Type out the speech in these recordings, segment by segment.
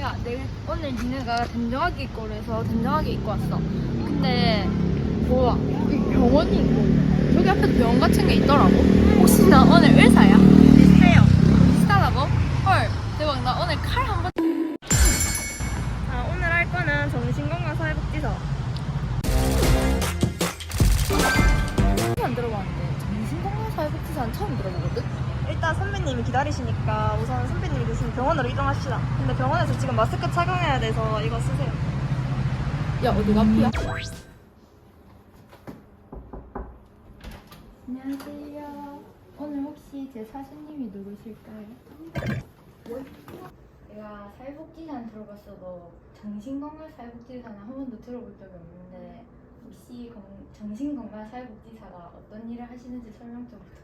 야, 오늘 니네가 단정하게 입고 그래서 단정하게 입고 왔어. 근데 뭐야? 여기 병원이 있고 여기 앞에 병원 같은 게 있더라고. 혹시 나 오늘 의사야? 비슷해요. 비슷하다고? 헐, 대박. 나 오늘 칼 한 번. 오늘 할 거는 정신건강사회복지사. 안 들어봤는데 정신건강사회복지사는 처음 들어보거든? 일단 선배님이 기다리시니까 우선 선배님이 계신 병원으로 이동합시다. 근데 병원에서 지금 마스크 착용해야 돼서 이거 쓰세요. 야, 어디가 앞이야? 안녕하세요. 오늘 혹시 제 사수님이 누구실까요? 내가 사회복지사는 들어봤어도 정신건강사회복지사는 한 번도 들어볼 적이 없는데 혹시 정신건강사회복지사가 어떤 일을 하시는지 설명 좀 부탁드립니다.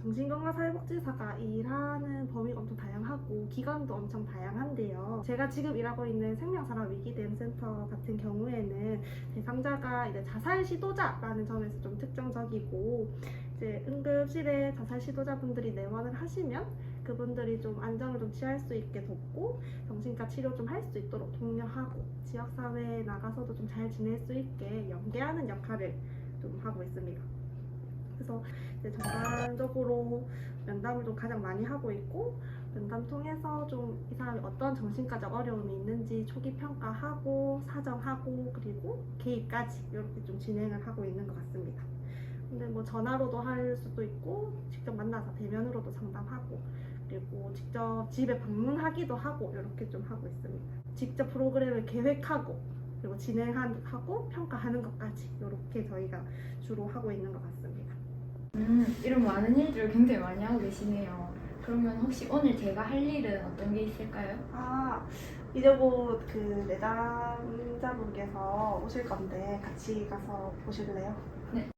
정신건강사회복지사가 일하는 범위가 엄청 다양하고 기관도 엄청 다양한데요. 제가 지금 일하고 있는 생명사람 위기대응센터 같은 경우에는 대상자가 이제 자살 시도자라는 점에서 좀 특징적이고, 이제 응급실에 자살 시도자분들이 내원을 하시면 그분들이 좀 안정을 좀 취할 수 있게 돕고 정신과 치료 좀 할 수 있도록 독려하고 지역사회에 나가서도 좀 잘 지낼 수 있게 연계하는 역할을 좀 하고 있습니다. 그래서 이제 전반적으로 면담을 좀 가장 많이 하고 있고, 면담 통해서 좀 이 사람이 어떤 정신과적 어려움이 있는지 초기 평가하고 사정하고 그리고 개입까지 이렇게 좀 진행을 하고 있는 것 같습니다. 근데 뭐 전화로도 할 수도 있고 직접 만나서 대면으로도 상담하고 그리고 직접 집에 방문하기도 하고 이렇게 좀 하고 있습니다. 직접 프로그램을 계획하고 그리고 진행하고 평가하는 것까지 이렇게 저희가 주로 하고 있는 것 같습니다. 이런 많은 일들을 굉장히 많이 하고 계시네요. 그러면 혹시 오늘 제가 할 일은 어떤 게 있을까요? 이제 곧 그 내담자분께서 오실 건데 같이 가서 보실래요? 네.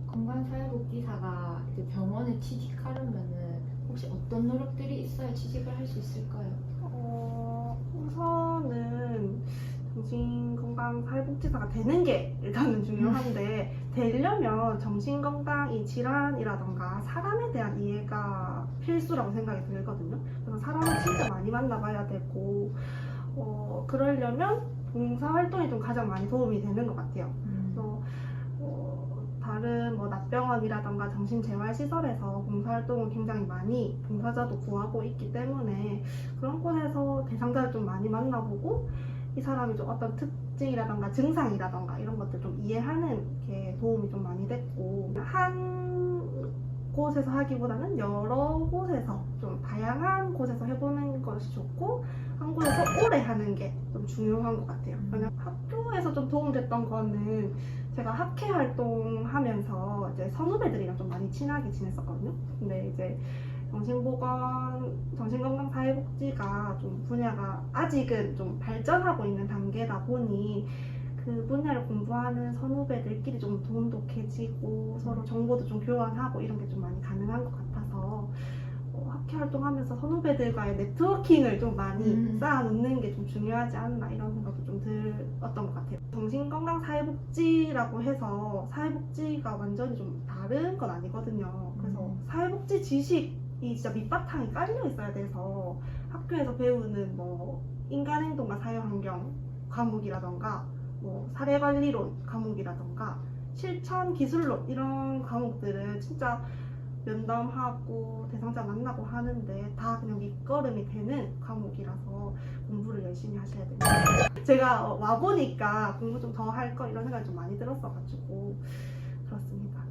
건강사회복지사가 이제 병원에 취직하려면은 혹시 어떤 노력들이 있어야 취직을 할 수 있을까요? 우선은 정신건강사회복지사가 되는 게 일단은 중요한데 되려면 정신건강이 질환이라던가 사람에 대한 이해가 필수라고 생각이 들거든요. 그래서 사람을 진짜 많이 만나봐야 되고 그러려면 봉사활동이 좀 가장 많이 도움이 되는 것 같아요. 그래서 다른 뭐 납병원이라던가 정신재활시설에서 봉사활동을 굉장히 많이 봉사자도 구하고 있기 때문에 그런 곳에서 대상자를 좀 많이 만나보고 이 사람이 좀 어떤 특징이라던가 증상이라던가 이런 것들 좀 이해하는 게 도움이 좀 많이 됐고, 한 곳에서 하기보다는 여러 곳에서 좀 다양한 곳에서 해보는 것이 좋고 한 곳에서 오래 하는 게 좀 중요한 것 같아요. 왜냐면 학교에서 좀 도움됐던 거는 제가 학회 활동하면서 이제 선후배들이랑 좀 많이 친하게 지냈었거든요. 근데 이제 정신건강사회복지가 좀 분야가 아직은 좀 발전하고 있는 단계다 보니 그 분야를 공부하는 선후배들끼리 좀 돈독해지고 서로 정보도 좀 교환하고 이런 게 좀 많이 가능한 것 같아서 학회 활동하면서 선후배들과의 네트워킹을 좀 많이 쌓아놓는 게 좀 중요하지 않나 이런 생각도 좀 들었던 것 같아요. 정신건강사회복지라고 해서 사회복지가 완전히 좀 다른 건 아니거든요. 그래서 사회복지 지식이 진짜 밑바탕이 깔려 있어야 돼서 학교에서 배우는 뭐 인간행동과 사회환경 과목이라던가 뭐 사례관리론 과목이라던가 실천 기술론 이런 과목들은 진짜 면담하고 대상자 만나고 하는데 다 그냥 밑거름이 되는 과목이라서 공부를 열심히 하셔야 됩니다. 제가 와보니까 공부 좀 더 할 거 이런 생각이 좀 많이 들었어가지고 그렇습니다.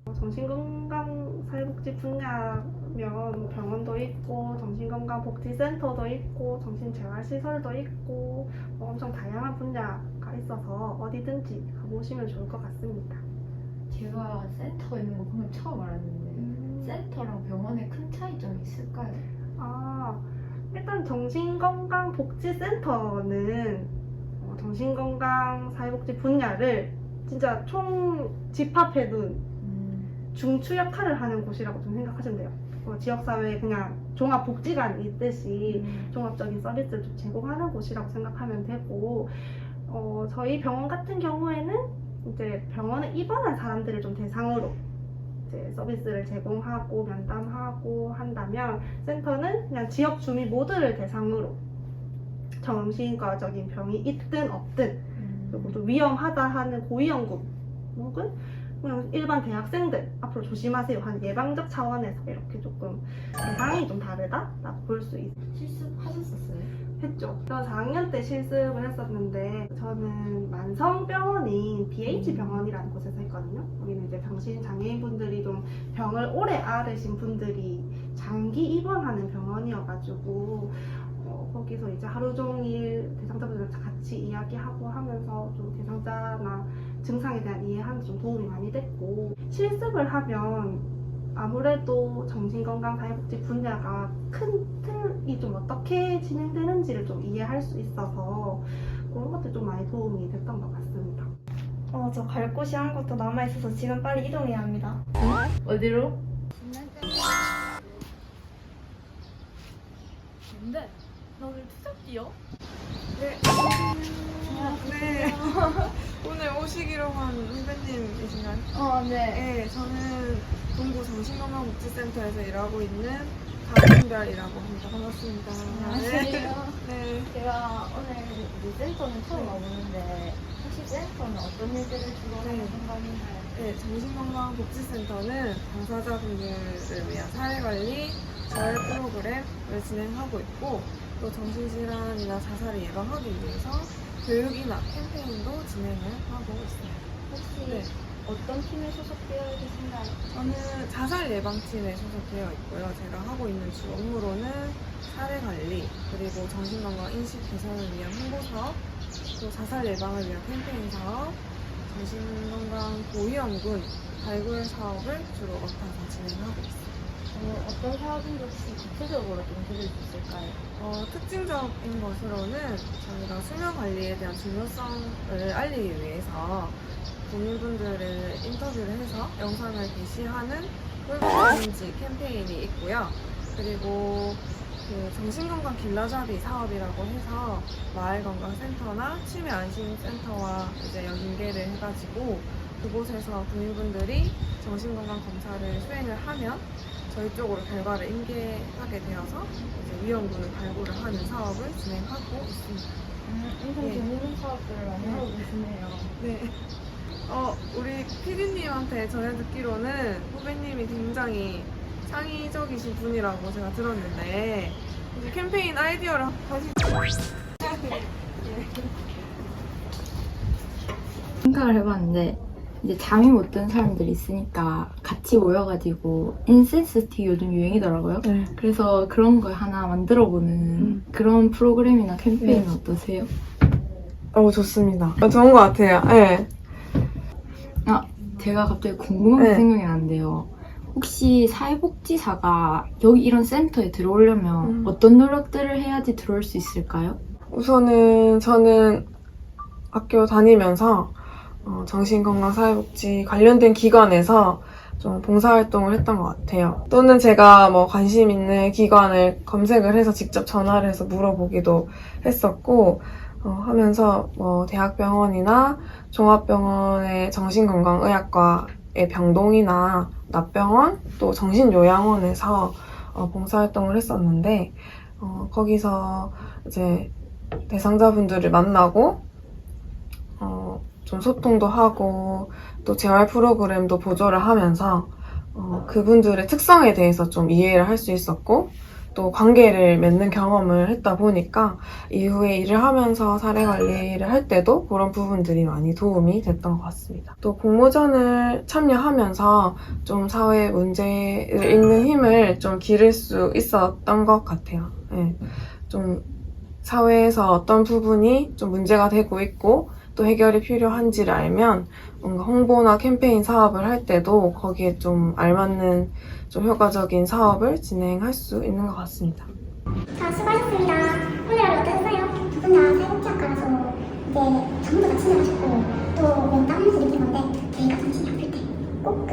네. 정신건강사회복지 분야면 병원도 있고 정신건강복지센터도 있고 정신재활시설도 있고 엄청 다양한 분야가 있어서 어디든지 가보시면 좋을 것 같습니다. 제가 센터 있는 거 방금 처음 알았는데 센터랑 병원에 큰 차이점이 있을까요? 일단 정신건강복지센터는 정신건강사회복지 분야를 진짜 총 집합해둔 중추 역할을 하는 곳이라고 좀 생각하시면 돼요. 지역사회에 그냥 종합복지관이 있듯이 종합적인 서비스를 좀 제공하는 곳이라고 생각하면 되고, 저희 병원 같은 경우에는 이제 병원에 입원한 사람들을 좀 대상으로 이제 서비스를 제공하고 면담하고 한다면 센터는 그냥 지역 주민 모두를 대상으로 정신과적인 병이 있든 없든 그리고 좀 위험하다 하는 고위험군 혹은 그냥 일반 대학생들 앞으로 조심하세요 하는 예방적 차원에서 이렇게 조금 대상이 좀 다르다라고 볼 수 있어요. 실습하셨었어요? 했죠. 저 4학년 때 실습을 했었는데 저는 만성병원인 BH병원이라는 곳에서 했거든요. 거기는 이제 정신장애인분들이 좀 병을 오래 앓으신 분들이 장기 입원하는 병원이어가지고 거기서 이제 하루 종일 대상자분들과 같이 이야기하고 하면서 좀 대상자나 증상에 대한 이해하는 좀 도움이 많이 됐고, 실습을 하면 아무래도 정신건강사회복지 분야가 큰 틀이 좀 어떻게 진행되는지를 좀 이해할 수 있어서 그런 것들 좀 많이 도움이 됐던 것 같습니다. 저 갈 곳이 한 곳도 남아있어서 지금 빨리 이동해야 합니다. 어디로? 근데 나 오늘 투잡 뛰어? 네. 네. 오늘 오시기로 한 후배님이신가요? 네. 네, 저는 동구 정신건강복지센터에서 일하고 있는 강은별이라고 합니다. 반갑습니다. 안녕하세요. 네. 제가 오늘 우리 센터는 처음 와보는데 혹시 센터는 어떤 일들을 주로 하는 네. 공간인가요? 네, 정신건강복지센터는 당사자분들을 위한 사회관리, 재활 프로그램을 진행하고 있고, 또 정신질환이나 자살을 예방하기 위해서 교육이나 캠페인도 진행을 하고 있습니다. 혹시 네. 어떤 팀에 소속되어 계신가요? 저는 자살 예방팀에 소속되어 있고요. 제가 하고 있는 주 업무로는 사례관리, 그리고 정신건강 인식 개선을 위한 홍보사업, 또 자살 예방을 위한 캠페인 사업, 정신건강 고위험군 발굴 사업을 주로 맡아서 진행하고 있습니다. 어떤 사업인지 혹시 구체적으로 좀 들을 수 있을까요? 특징적인 것으로는 저희가 수면 관리에 대한 중요성을 알리기 위해서 국민분들을 인터뷰를 해서 영상을 게시하는 꿀꿀인지 캠페인이 있고요. 그리고 그 정신건강 길라잡이 사업이라고 해서 마을건강센터나 치매안심센터와 이제 연계를 해가지고 그곳에서 국민분들이 정신건강 검사를 수행을 하면 저희 쪽으로 결과를 인계하게 되어서 이제 위험군을 발굴을 하는 사업을 진행하고 있습니다. 엄청 네. 재밌는 사업들을 많이 하고 계시네요. 네. 우리 PD님한테 전해 듣기로는 후배님이 굉장히 창의적이신 분이라고 제가 들었는데 이제 캠페인 아이디어를 생각을 해봤는데 이제 잠이 못 드는 사람들이 있으니까 같이 모여가지고 인센시티 요즘 유행이더라고요. 네. 그래서 그런 걸 하나 만들어보는 그런 프로그램이나 캠페인은 어떠세요? 좋습니다. 좋은 것 같아요. 네. 제가 갑자기 궁금한 게 네. 생각이 나는데요. 혹시 사회복지사가 여기 이런 센터에 들어오려면 어떤 노력들을 해야지 들어올 수 있을까요? 우선은 저는 학교 다니면서 정신건강사회복지 관련된 기관에서 좀 봉사활동을 했던 것 같아요. 또는 제가 뭐 관심 있는 기관을 검색을 해서 직접 전화를 해서 물어보기도 했었고, 하면서 뭐 대학병원이나 종합병원의 정신건강의학과의 병동이나 납병원, 또 정신요양원에서 봉사활동을 했었는데, 거기서 이제 대상자분들을 만나고 좀 소통도 하고 또 재활 프로그램도 보조를 하면서 그분들의 특성에 대해서 좀 이해를 할 수 있었고, 또 관계를 맺는 경험을 했다 보니까 이후에 일을 하면서 사례 관리를 할 때도 그런 부분들이 많이 도움이 됐던 것 같습니다. 또 공모전을 참여하면서 좀 사회 문제를 읽는 힘을 좀 기를 수 있었던 것 같아요. 네. 좀 사회에서 어떤 부분이 좀 문제가 되고 있고 또 해결이 필요한지를 알면 뭔가 홍보나 캠페인 사업을 할 때도 거기에 좀 알맞는 좀 효과적인 사업을 진행할 수 있는 것 같습니다. 자, 수고하셨습니다. 오늘 하루 어떠셨어요? 두 분 다 사회복지학과라서 이제 전부 다 친절하셨고 또 면담 드리는 건데 저희가 정신이 아플 때 꼭 그